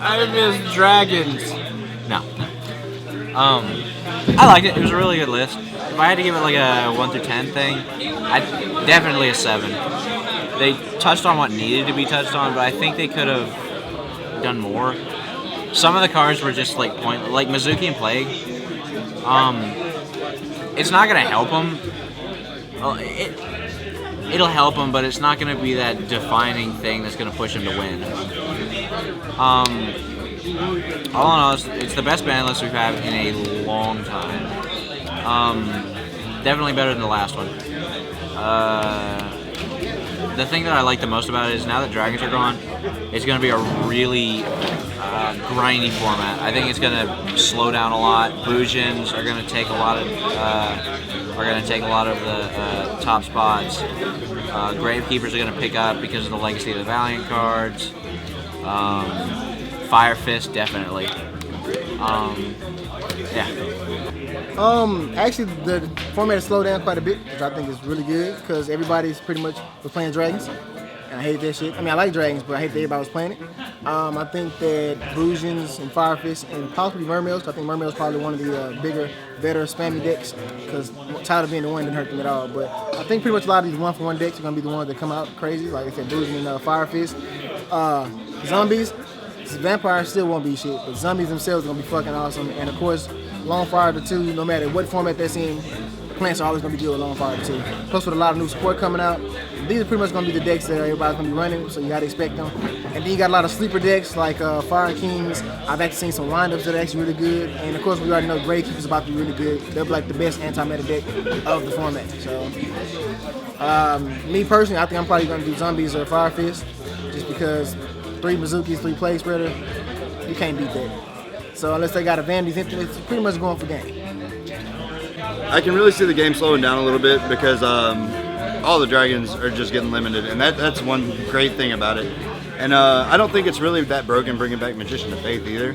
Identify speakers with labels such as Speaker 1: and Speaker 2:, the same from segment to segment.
Speaker 1: I miss dragons. No. I liked it. It was a really good list. If I had to give it like a 1 through 10 thing, definitely a 7. They touched on what needed to be touched on, but I think they could have done more. Some of the cards were just like like Mizuki and Plague. It's not gonna help them. Well, it'll help them, but it's not gonna be that defining thing that's gonna push them to win. All in all, it's the best ban list we've had in a long time. Definitely better than the last one. The thing that I like the most about it is now that dragons are gone, it's going to be a really grindy format. I think it's going to slow down a lot. Bujins are going to take a lot of the top spots. Gravekeepers are going to pick up because of the Legacy of the Valiant cards. Fire Fist definitely. Yeah.
Speaker 2: Actually, the format has slowed down quite a bit, which I think is really good because everybody's pretty much was playing dragons, and I hate that shit. I mean, I like dragons, but I hate that everybody was playing it. I think that Bujins and Fire Fist and possibly Mermails, because I think Mermails probably one of the bigger, better spammy decks, because tired of being the one didn't hurt them at all. But I think pretty much a lot of these 1-for-1 decks are going to be the ones that come out crazy, like I said, Bujin and Fire Fist. Zombies, vampires still won't be shit, but zombies themselves are going to be fucking awesome. And of course, Long Fire to 2, no matter what format that's in, the plants are always going to be good with Long Fire to 2. Plus with a lot of new support coming out, these are pretty much going to be the decks that everybody's going to be running, so you got to expect them. And then you got a lot of sleeper decks like Fire Kings. I've actually seen some windups that are actually really good. And of course we already know Gravekeepers is about to be really good. They'll be like the best anti-meta deck of the format. So, me personally, I think I'm probably going to do Zombies or Fire Fist, just because 3 Mizukis, 3 Plague Spreader, you can't beat that. So unless they got a Vanity's Infinite, it's pretty much going for game.
Speaker 3: I can really see the game slowing down a little bit because all the dragons are just getting limited, and that's one great thing about it. And I don't think it's really that broken bringing back Magician of Faith either,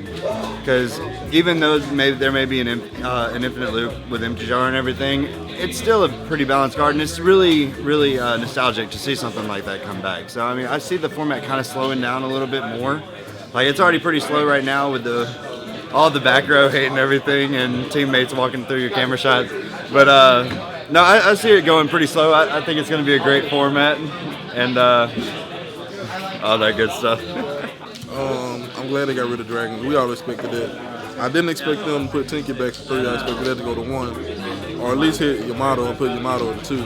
Speaker 3: because even though there may be an infinite loop with Empty Jar and everything, it's still a pretty balanced card, and it's really, really nostalgic to see something like that come back. So I mean, I see the format kind of slowing down a little bit more. Like it's already pretty slow right now with all the back row hating everything and teammates walking through your camera shots. But no, I see it going pretty slow. I think it's going to be a great format and all that good stuff.
Speaker 4: I'm glad they got rid of dragons. We all expected that. I didn't expect them to put Tinky back to 3. I expected that to go to 1, or at least hit Yamato and put Yamato to 2.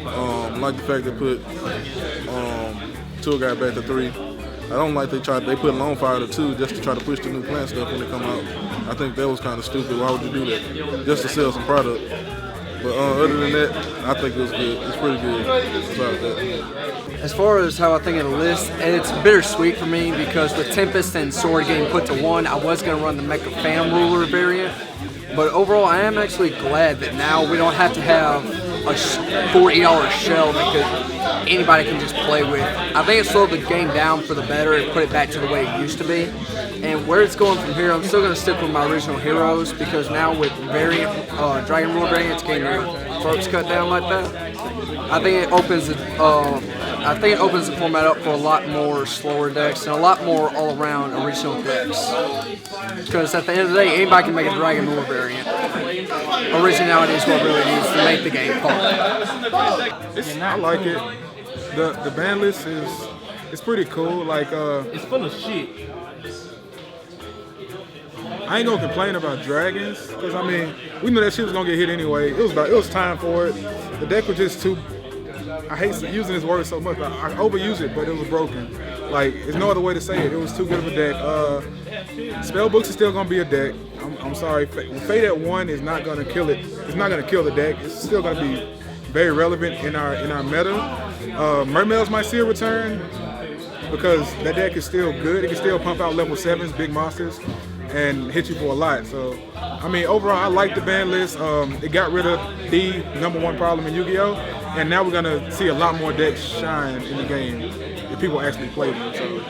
Speaker 4: I like the fact they put Tour Guide back to 3. I don't like they put Lone Fire to 2 just to try to push the new plant stuff when they come out. I think that was kind of stupid. Why would you do that? Just to sell some product. But other than that, I think it was good. It's pretty good. About that.
Speaker 5: As far as how I think of the list, it's bittersweet for me because with Tempest and Sword getting put to 1, I was going to run the Mecha Fam Ruler variant. But overall, I am actually glad that now we don't have to have a $40 shell that anybody can just play with. I think it slowed the game down for the better and put it back to the way it used to be. And where it's going from here, I'm still going to stick with my original heroes because now with variant Dragon Rule variants getting your throats cut down like that, I think it opens the format up for a lot more slower decks and a lot more all-around original decks. Because at the end of the day, anybody can make a Dragon Rule variant. Originality is what really needs to make the game fun.
Speaker 6: I like it. The ban list it's pretty cool. Like
Speaker 1: It's full of shit.
Speaker 6: I ain't gonna complain about dragons, because I mean, we knew that shit was gonna get hit anyway. It was time for it. The deck was just too, I hate using this word so much, but I overuse it, but it was broken. Like, there's no other way to say it. It was too good of a deck. Spellbooks is still gonna be a deck. I'm sorry, Fate at 1 is not gonna kill it. It's not gonna kill the deck. It's still gonna be very relevant in our meta. Mermails might see a return because that deck is still good. It can still pump out level 7s, big monsters, and hit you for a lot. So, I mean, overall, I like the ban list. It got rid of the #1 problem in Yu-Gi-Oh! And now we're gonna see a lot more decks shine in the game if people actually play them. So.